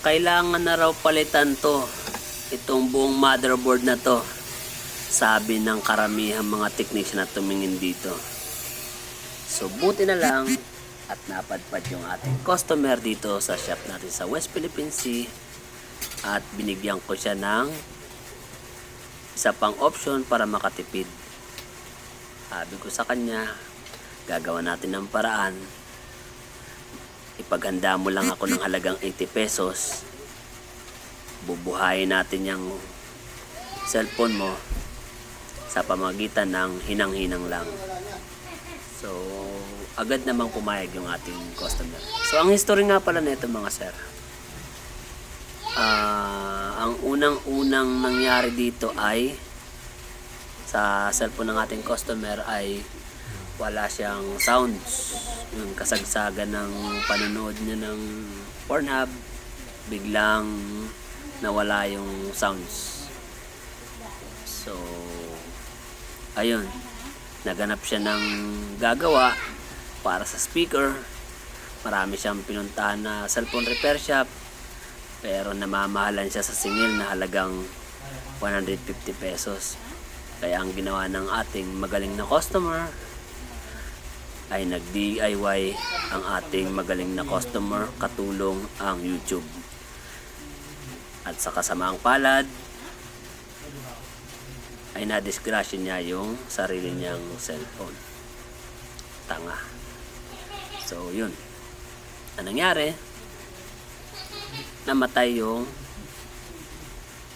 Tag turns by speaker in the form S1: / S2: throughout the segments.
S1: Kailangan na raw palitan to. Itong buong motherboard na to. Sabi ng karamihan mga technician na tumingin dito. So buti na lang at napadpad yung ating customer dito sa shop natin sa West Philippine Sea. At binigyan ko siya ng isa pang option para makatipid. Sabi ko sa kanya, gagawa natin ng paraan. Ipaghanda mo lang ako ng halagang 80 pesos. Bubuhayin natin yung cellphone mo sa pamagitan ng hinang-hinang lang. So, agad namang pumayag yung ating customer. So, ang history nga pala nito mga sir. Ang unang-unang nangyari dito ay sa cellphone ng ating customer ay wala siyang sounds. Yung kasagsagan ng panonood niya ng Pornhub, biglang nawala yung sounds. So, ayun. Naganap siya ng gagawa para sa speaker. Marami siyang pinuntahan na cellphone repair shop. Pero namamahalan siya sa singil na halagang 150 pesos. Kaya ang ginawa ng ating magaling na customer ay nag-DIY ang ating magaling na customer, katulong ang YouTube. At sa kasamaang palad ay nadisgrasya niya yung sarili niyang cellphone. Tanga. So yun. Anong nangyari? Namatay yung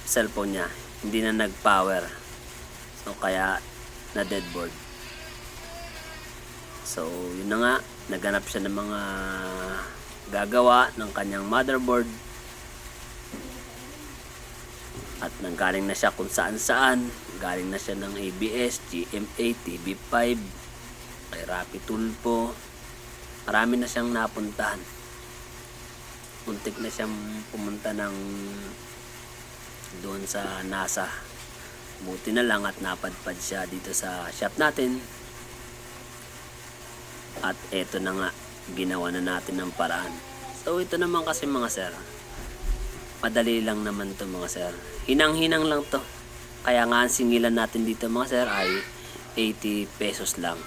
S1: cellphone niya. Hindi na nag-power. So kaya na deadboard. So yun na nga. Naganap siya ng mga gagawa ng kanyang motherboard. At nanggaling na siya kung saan-saan. Galing na siya ng ABS, GMA, TV5, kay Rappi Tulpo. Marami na siyang napuntahan. Muntik na siyang pumunta ng doon sa NASA. Buti na lang at napadpad siya dito sa shop natin. At eto na nga, ginawa na natin ng paraan. So ito naman kasi mga sir, madali lang naman to mga sir. Hinang-hinang lang to. Kaya nga ang singilan natin dito mga sir ay 80 pesos lang.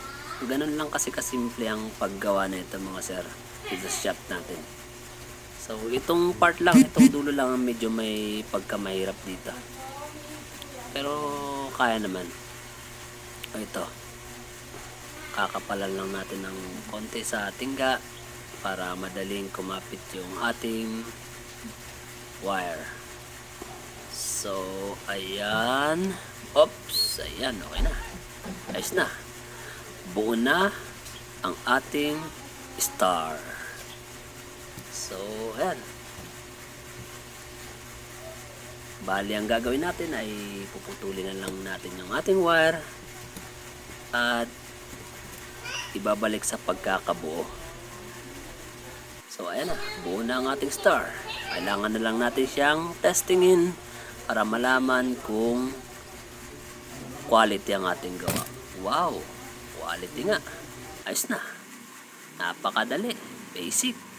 S1: Ganun lang kasi kasimple ang paggawa na ito mga sir dito sa shop natin. So itong part lang, itong dulo lang ang medyo may pagkamahirap dito. Pero kaya naman. O ito. Kakapalan lang natin ng konti sa tingga para madaling kumapit yung ating wire. So ayan. Oops, ayan, okay na. Ayos na. Buo na ang ating star. So, ayan. Bali, ang gagawin natin ay puputulin na lang natin yung ating wire at ibabalik sa pagkakabuo. So, ayan na. Buo na ang ating star. Kailangan na lang natin siyang testingin para malaman kung quality ang ating gawa. Wow! Quality nga. Ayos na. Napakadali. Basic.